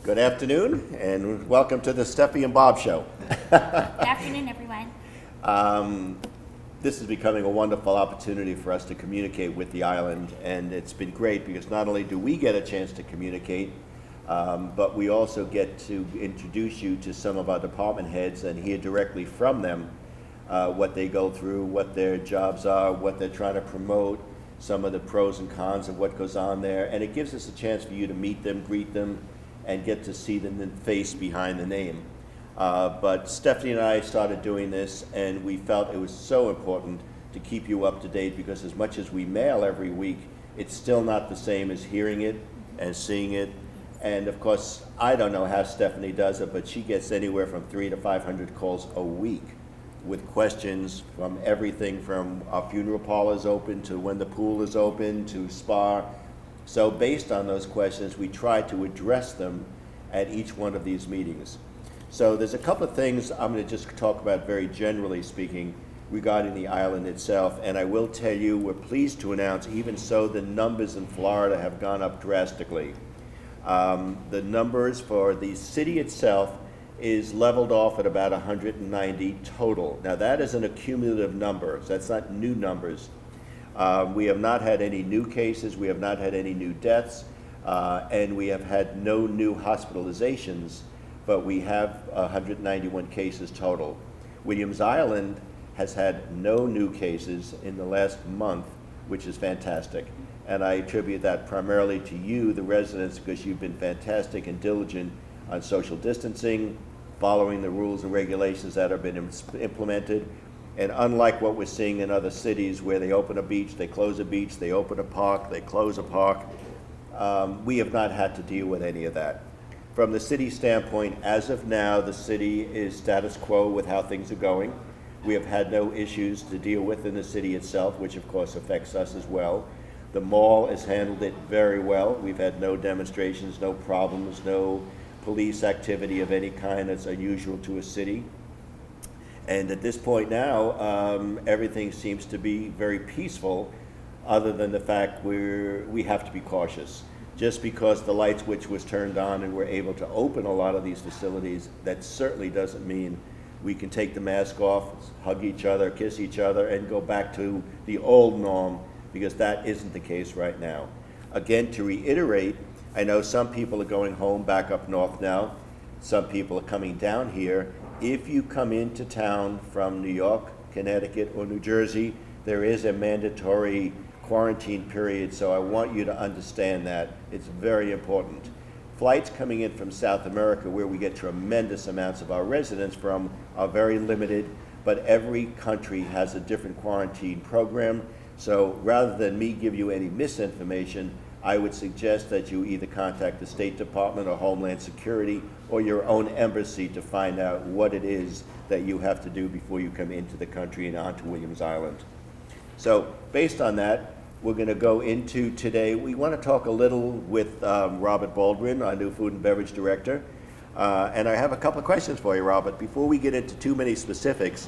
Good afternoon, and welcome to the Steffi and Bob Show. Good afternoon, everyone. This is becoming a wonderful opportunity for us to communicate with the island, and it's been great because not only do we get a chance to communicate, but we also get to introduce you to some of our department heads and hear directly from them what they go through, what their jobs are, what they're trying to promote, some of the pros and cons of what goes on there, and it gives us a chance for you to meet them, greet them, and get to see them in the face behind the name. But Stephanie and I started doing this, and we felt it was so important to keep you up to date because as much as we mail every week, it's still not the same as hearing it and seeing it. And of course, I don't know how Stephanie does it, but she gets anywhere from 300 to 500 calls a week with questions from everything from our funeral parlors open to when the pool is open to spa. So based on those questions, we try to address them at each one of these meetings. So there's a couple of things I'm going to just talk about very generally speaking regarding the island itself. And I will tell you, we're pleased to announce, even so, the numbers in Florida have gone up drastically. The numbers for the city itself is leveled off at about 190 total. Now that is an accumulative number, so that's not new numbers. We have not had any new cases, we have not had any new deaths, and we have had no new hospitalizations, but we have 191 cases total. Williams Island has had no new cases in the last month, which is fantastic. And I attribute that primarily to you, the residents, because you've been fantastic and diligent on social distancing, following the rules and regulations that have been implemented. And unlike what we're seeing in other cities where they open a beach, they close a beach, they open a park, they close a park, we have not had to deal with any of that. From the city standpoint, as of now, the city is status quo with how things are going. We have had no issues to deal with in the city itself, which of course affects us as well. The mall has handled it very well. We've had no demonstrations, no problems, no police activity of any kind that's unusual to a city. And at this point now, everything seems to be very peaceful, other than the fact we have to be cautious. Just because the light switch was turned on and we're able to open a lot of these facilities, that certainly doesn't mean we can take the mask off, hug each other, kiss each other, and go back to the old norm, because that isn't the case right now. Again, to reiterate, I know some people are going home back up north now. Some people are coming down here. If you come into town from New York, Connecticut, or New Jersey, there is a mandatory quarantine period, so I want you to understand that. It's very important. Flights coming in from South America, where we get tremendous amounts of our residents from, are very limited, but every country has a different quarantine program. So rather than me give you any misinformation, I would suggest that you either contact the State Department or Homeland Security or your own embassy to find out what it is that you have to do before you come into the country and onto Williams Island. So based on that, we're going to go into today. We want to talk a little with Robert Baldwin, our new Food and Beverage Director. And I have a couple of questions for you, Robert. Before we get into too many specifics,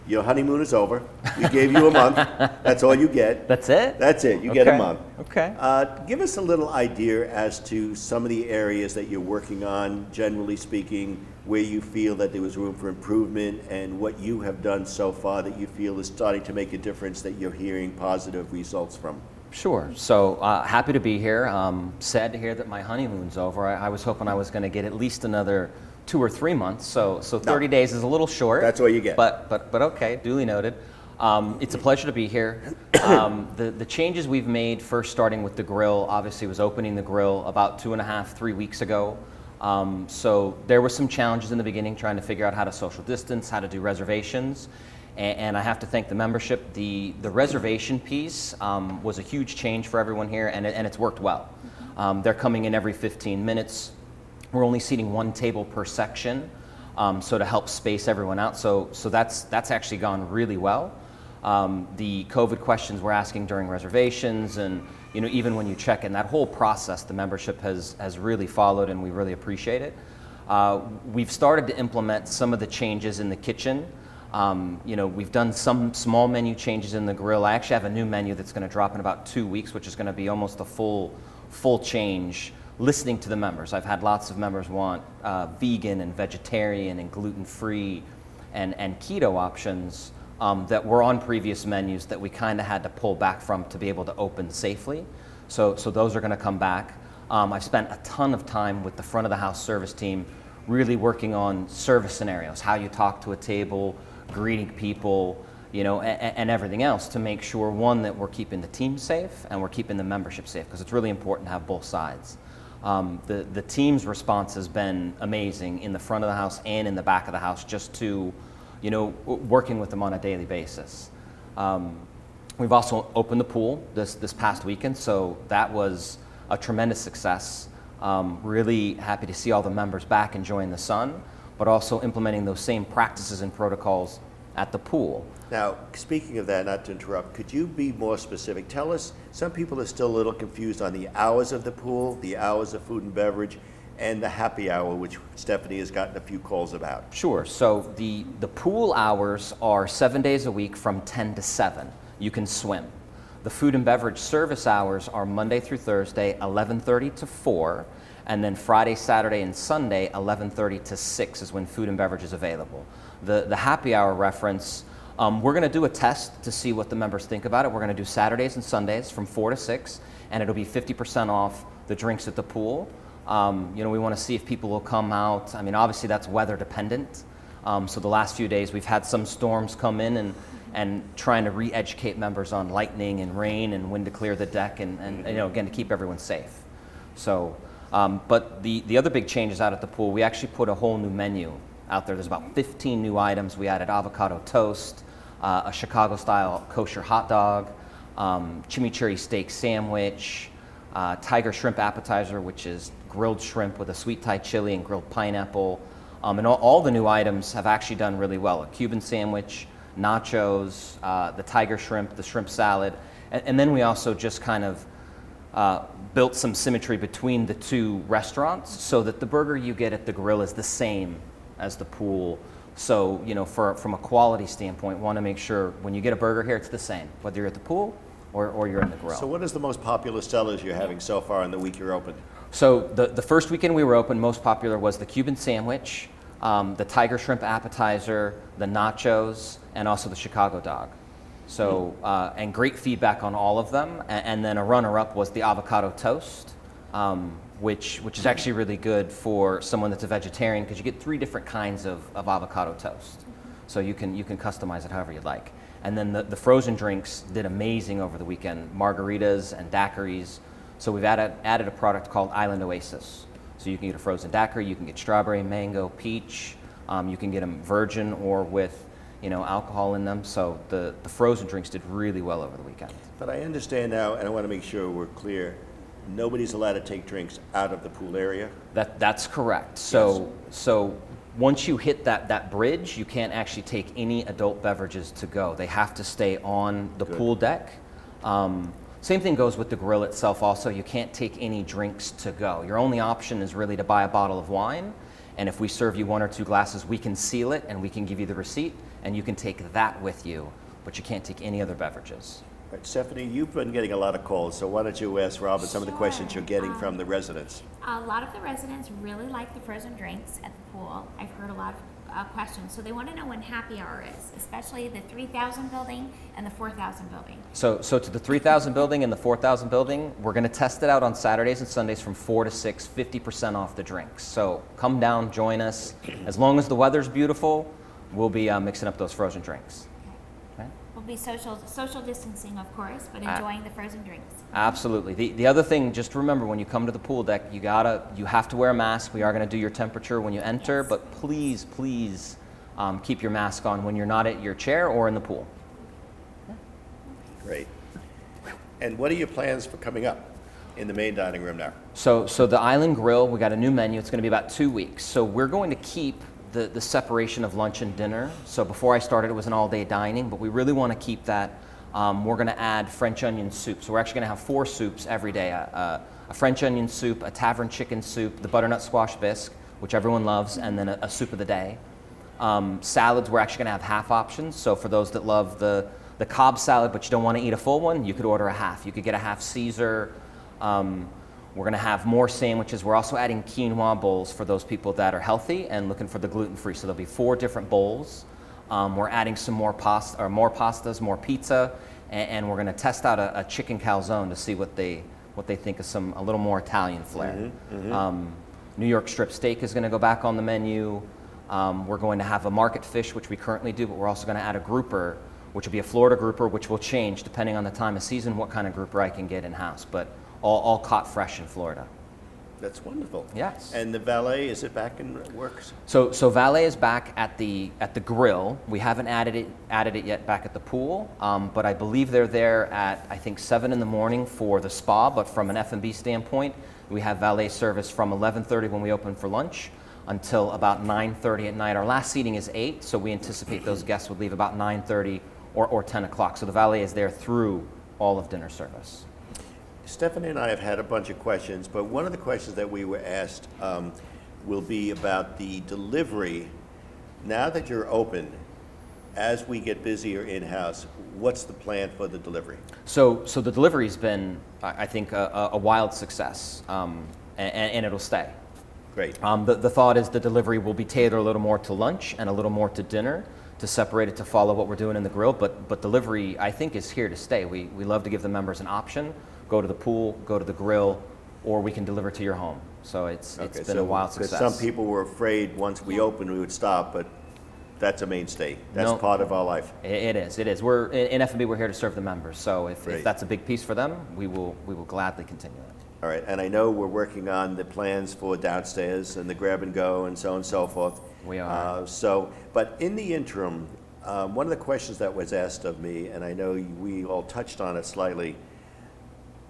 your honeymoon is over. We gave you a month. That's all you get. That's it? That's it. You get a month. Okay. Give us a little idea as to some of the areas that you're working on, generally speaking, where you feel that there was room for improvement, and what you have done so far that you feel is starting to make a difference that you're hearing positive results from. Sure. So happy to be here. Sad to hear that my honeymoon's over. I was hoping I was going to get at least another 2 or 3 months. So 30 days is a little short. That's all you get. But okay, duly noted. It's a pleasure to be here. The changes we've made, first starting with the grill, obviously was opening the grill about 2.5, 3 weeks ago. So there were some challenges in the beginning trying to figure out how to social distance, how to do reservations. And I have to thank the membership. The reservation piece was a huge change for everyone here, and it's worked well. They're coming in every 15 minutes. We're only seating 1 table per section, so to help space everyone out. So that's actually gone really well. The COVID questions we're asking during reservations, and even when you check in, that whole process, the membership has really followed, and we really appreciate it. We've started to implement some of the changes in the kitchen. We've done some small menu changes in the grill. I actually have a new menu that's going to drop in about 2 weeks, which is going to be almost a full change listening to the members. I've had lots of members want vegan and vegetarian and gluten-free and keto options that were on previous menus that we kind of had to pull back from to be able to open safely. So those are going to come back. I've spent a ton of time with the front of the house service team really working on service scenarios, how you talk to a table, greeting people, you know, and everything else to make sure, one, that we're keeping the team safe and we're keeping the membership safe, because it's really important to have both sides. The team's response has been amazing in the front of the house and in the back of the house, just to, you know, working with them on a daily basis. We've also opened the pool this past weekend, so that was a tremendous success. Really happy to see all the members back enjoying the sun, but also implementing those same practices and protocols at the pool. Now, speaking of that, not to interrupt, could you be more specific? Tell us, some people are still a little confused on the hours of the pool, the hours of food and beverage, and the happy hour, which Stephanie has gotten a few calls about. Sure. So the pool hours are 7 days a week from 10 to 7. You can swim. The food and beverage service hours are Monday through Thursday, 11:30 to 4, and then Friday, Saturday, and Sunday, 11:30 to 6 is when food and beverage is available. The happy hour reference, we're going to do a test to see what the members think about it. We're going to do Saturdays and Sundays from 4 to 6, and it'll be 50% off the drinks at the pool. You know, we want to see if people will come out. I mean, obviously that's weather dependent. So the last few days we've had some storms come in and trying to re-educate members on lightning and rain and when to clear the deck and you know, again, to keep everyone safe. So, but the other big changes out at the pool, we actually put a whole new menu out there. There's about 15 new items. We added avocado toast, a Chicago-style kosher hot dog, chimichurri steak sandwich, tiger shrimp appetizer, which is grilled shrimp with a sweet Thai chili and grilled pineapple. And all the new items have actually done really well. A Cuban sandwich, nachos, the tiger shrimp, the shrimp salad. And then we also just kind of built some symmetry between the two restaurants so that the burger you get at the grill is the same as the pool. So, you know, from a quality standpoint, want to make sure when you get a burger here, it's the same, whether you're at the pool or you're in the grill. So what is the most popular sellers you're having so far in the week you're open? So the first weekend we were open, most popular was the Cuban sandwich, the tiger shrimp appetizer, the nachos, and also the Chicago dog. So, and great feedback on all of them. And then a runner-up was the avocado toast, which is actually really good for someone that's a vegetarian, because you get 3 different kinds of avocado toast. So you can customize it however you'd like. And then the frozen drinks did amazing over the weekend, margaritas and daiquiris. So we've added a product called Island Oasis. So you can get a frozen daiquiri, you can get strawberry, mango, peach. You can get them virgin or with, you know, alcohol in them. So the frozen drinks did really well over the weekend. But I understand now, and I want to make sure we're clear, nobody's allowed to take drinks out of the pool area? That's correct. So once you hit that bridge, you can't actually take any adult beverages to go. They have to stay on the pool deck. Same thing goes with the grill itself also. You can't take any drinks to go. Your only option is really to buy a bottle of wine, and if we serve you 1 or 2 glasses, we can seal it and we can give you the receipt, and you can take that with you, but you can't take any other beverages. Right, Stephanie, you've been getting a lot of calls, so why don't you ask Robin some of the questions you're getting from the residents? A lot of the residents really like the frozen drinks at the pool. I've heard a lot of questions. So they want to know when happy hour is, especially the 3,000 building and the 4,000 building. So to the 3,000 building and the 4,000 building, we're going to test it out on Saturdays and Sundays from 4 to 6, 50% off the drinks. So come down, join us. As long as the weather's beautiful, we'll be mixing up those frozen drinks. Okay. We'll be social distancing, of course, but enjoying the frozen drinks. Absolutely. The other thing, just remember, when you come to the pool deck, you have to wear a mask. We are going to do your temperature when you enter, Yes. but please keep your mask on when you're not at your chair or in the pool. Great. And what are your plans for coming up in the main dining room now? So the Island Grill, we got a new menu. It's going to be about 2 weeks. So we're going to keep the separation of lunch and dinner. So before I started, it was an all-day dining, but we really want to keep that. We're going to add French onion soup. So we're actually going to have 4 soups every day. A French onion soup, a tavern chicken soup, the butternut squash bisque, which everyone loves, and then a soup of the day. Salads, we're actually going to have half options. So for those that love the Cobb salad, but you don't want to eat a full one, you could order a half. You could get a half Caesar, We're going to have more sandwiches. We're also adding quinoa bowls for those people that are healthy and looking for the gluten-free. So there'll be 4 different bowls. We're adding some more pasta, or more pastas, more pizza, and we're going to test out a chicken calzone to see what they think of a little more Italian flair. New York strip steak is going to go back on the menu. We're going to have a market fish, which we currently do, but we're also going to add a grouper, which will be a Florida grouper, which will change depending on the time of season, what kind of grouper I can get in-house, but all caught fresh in Florida. That's wonderful. Yes. And the valet, is it back in works? So valet is back at the grill. We haven't added it yet back at the pool, but I believe they're there at, I think, 7 in the morning for the spa, but from an F&B standpoint, we have valet service from 11:30 when we open for lunch until about 9:30 at night. Our last seating is 8, so we anticipate those guests would leave about 9:30 or 10 o'clock. So the valet is there through all of dinner service. Stephanie and I have had a bunch of questions, but one of the questions that we were asked will be about the delivery. Now that you're open, as we get busier in-house, what's the plan for the delivery? So the delivery's been, I think, a wild success, and it'll stay. Great. The thought is the delivery will be tailored a little more to lunch and a little more to dinner to separate it to follow what we're doing in the grill, but delivery, I think, is here to stay. We love to give the members an option. Go to the pool, go to the grill, or we can deliver to your home. So it's been a wild success. Because some people were afraid once we opened we would stop, but that's a mainstay. That's No. part of our life. It is. We're in F&B. We're here to serve the members. So if that's a big piece for them, we will gladly continue it. All right, and I know we're working on the plans for downstairs and the grab and go and so on and so forth. We are. But in the interim, one of the questions that was asked of me, and I know we all touched on it slightly,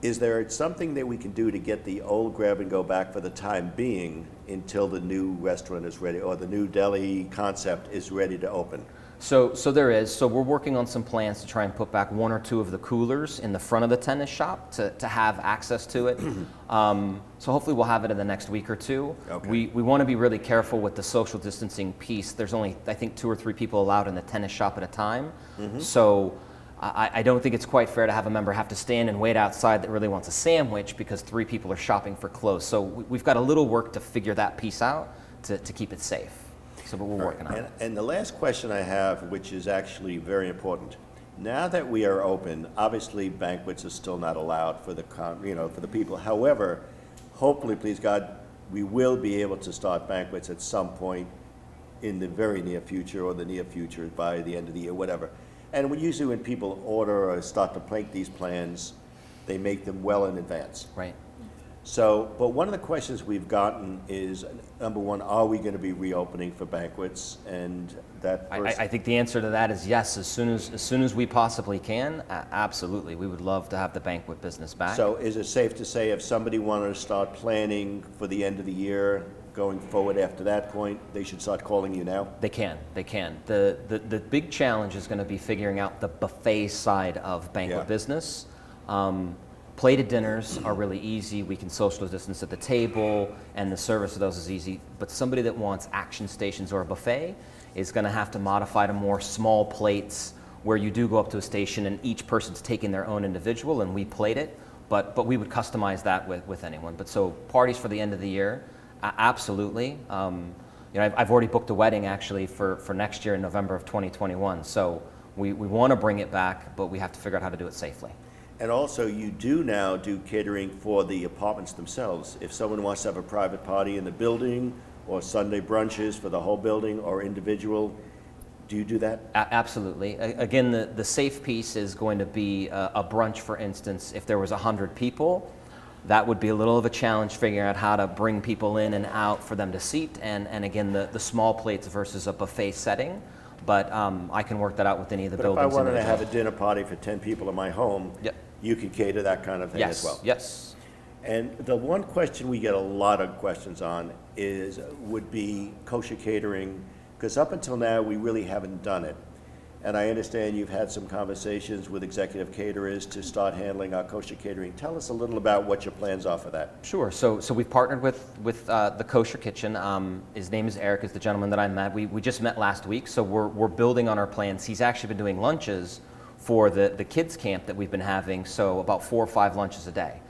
is there something that we can do to get the old grab and go back for the time being until the new restaurant is ready, or the new deli concept is ready to open? So there is. So we're working on some plans to try and put back 1 or 2 of the coolers in the front of the tennis shop to have access to it. So hopefully we'll have it in the next week or 2. Okay. We want to be really careful with the social distancing piece. There's only, I think, 2 or 3 people allowed in the tennis shop at a time. So I don't think it's quite fair to have a member have to stand and wait outside that really wants a sandwich because 3 people are shopping for clothes. So we've got a little work to figure that piece out to keep it safe. So, but we're working on it. And the last question I have, which is actually very important, now that we are open, obviously banquets are still not allowed for the for the people. However, hopefully, please God, we will be able to start banquets at some point in the very near future or the near future by the end of the year, whatever. And usually when people order or start to make these plans, they make them well in advance. Right. So, but one of the questions we've gotten is, number one, are we going to be reopening for banquets? And that first... I think the answer to that is yes. As soon as we possibly can, absolutely. We would love to have the banquet business back. So is it safe to say if somebody wanted to start planning for the end of the year, going forward after that point, they should start calling you now? They can. The big challenge is going to be figuring out the buffet side of banquet business. Plated dinners are really easy. We can social distance at the table, and the service of those is easy. But somebody that wants action stations or a buffet is going to have to modify to more small plates where you do go up to a station and each person's taking their own individual, and we plate it. But we would customize that with anyone. But so parties for the end of the year, absolutely. I've already booked a wedding actually for next year in November of 2021. So we want to bring it back, but we have to figure out how to do it safely. And also, you do now do catering for the apartments themselves. If someone wants to have a private party in the building, or Sunday brunches for the whole building, or individual, do you do that? Absolutely. Again, the safe piece is going to be a brunch, for instance. If there was 100 people, that would be a little of a challenge figuring out how to bring people in and out for them to seat. And again, the small plates versus a buffet setting. But I can work that out with any of the buildings. But if I wanted to have a dinner party for 10 people in my home, you can cater that kind of thing as well. Yes. And the one question we get a lot of questions on would be kosher catering, because up until now, we really haven't done it. And I understand you've had some conversations with executive caterers to start handling our kosher catering. Tell us a little about what your plans are for that. Sure. So we've partnered with the Kosher Kitchen. His name is Eric, is the gentleman that I met. We just met last week, so we're building on our plans. He's actually been doing lunches for the kids camp that we've been having, so about 4 or 5 lunches a day.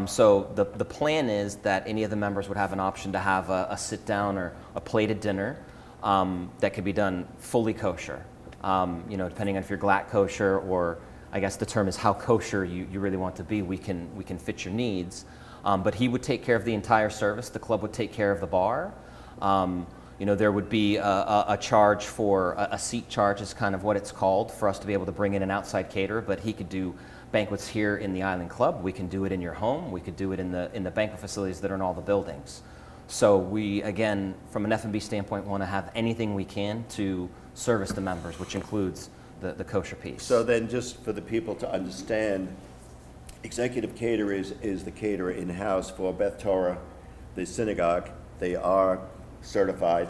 So the plan is that any of the members would have an option to have a sit down or a plated dinner that could be done fully kosher. You know, depending on if you're glatt kosher, or I guess the term is how kosher you really want to be, we can fit your needs. But he would take care of the entire service. The club would take care of the bar. You know, there would be a charge for a seat charge is kind of what it's called, for us to be able to bring in an outside caterer. But he could do banquets here in the Island Club. We can do it in your home. We could do it in the banquet facilities that are in all the buildings. So we, again, from an F&B standpoint, want to have anything we can to service the members, which includes the kosher piece. So then, just for the people to understand, executive caterer is the caterer in-house for Beth Torah, the synagogue. They are certified,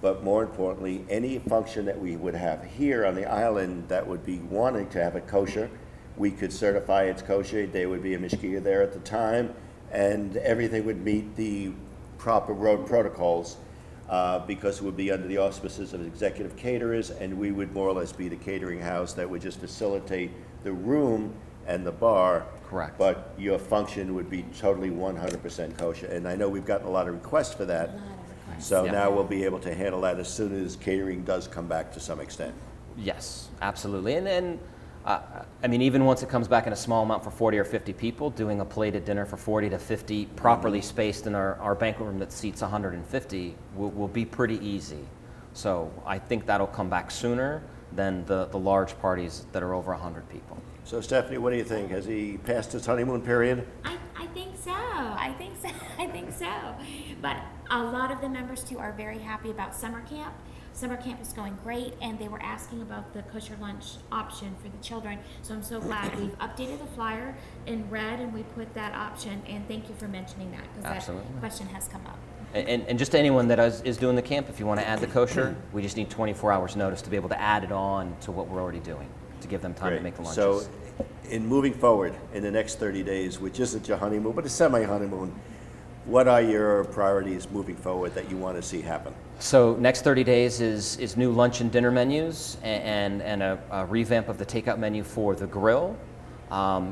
but more importantly, any function that we would have here on the island that would be wanting to have it kosher, we could certify it's kosher. There would be a mishkiach there at the time, and everything would meet the proper road protocols, because it would be under the auspices of executive caterers, and we would more or less be the catering house that would just facilitate the room and the bar. Correct. But your function would be totally 100% kosher. And I know we've gotten a lot of requests for that. A lot of requests. So Yeah. now we'll be able to handle that as soon as catering does come back to some extent. Yes, absolutely. And I mean, even once it comes back in a small amount for 40 or 50 people, doing a plated dinner for 40 to 50, properly spaced in our banquet room that seats 150, will be pretty easy. So I think that'll come back sooner than the large parties that are over 100 people. So Stephanie, what do you think? Has he passed his honeymoon period? I think so. I think so. I think so. But a lot of the members too are very happy about summer camp. Summer camp is going great, and they were asking about the kosher lunch option for the children. So I'm so glad we've updated the flyer in red, and we put that option. And thank you for mentioning that, because Absolutely. that question has come up. And just to anyone that is doing the camp, if you want to add the kosher, we just need 24 hours notice to be able to add it on to what we're already doing, to give them time to Great. make the lunches. So in moving forward in the next 30 days, which isn't your honeymoon, but a semi-honeymoon, what are your priorities moving forward that you want to see happen? So next 30 days is new lunch and dinner menus, and a revamp of the takeout menu for the grill.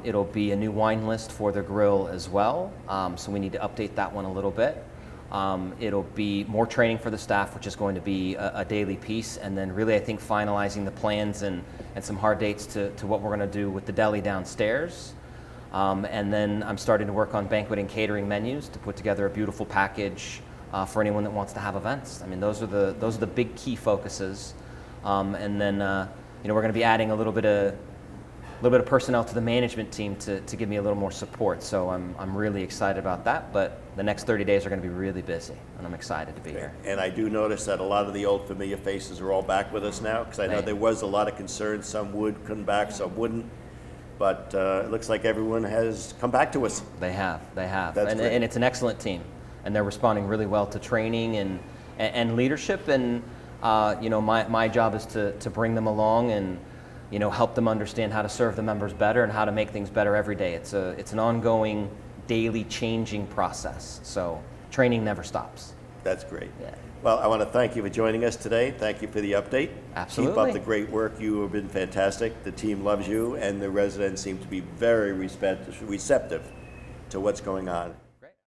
It'll be a new wine list for the grill as well, so we need to update that one a little bit. It'll be more training for the staff, which is going to be a daily piece, and then really I think finalizing the plans and some hard dates to what we're going to do with the deli downstairs. And then I'm starting to work on banquet and catering menus to put together a beautiful package for anyone that wants to have events. I mean, those are the big key focuses. And then you know, we're going to be adding a little bit of personnel to the management team to give me a little more support. So I'm really excited about that. But the next 30 days are going to be really busy, and I'm excited to be here. And I do notice that a lot of the old familiar faces are all back with us now, because I know Right. there was a lot of concern. Some would come back, some wouldn't. But it looks like everyone has come back to us. They have. That's And great. it's an excellent team, and they're responding really well to training and leadership. And you know, my job is to bring them along and, you know, help them understand how to serve the members better and how to make things better every day. It's an ongoing, daily changing process. So training never stops. That's great. Yeah. Well, I want to thank you for joining us today. Thank you for the update. Absolutely. Keep up the great work. You have been fantastic. The team loves you, and the residents seem to be very receptive to what's going on.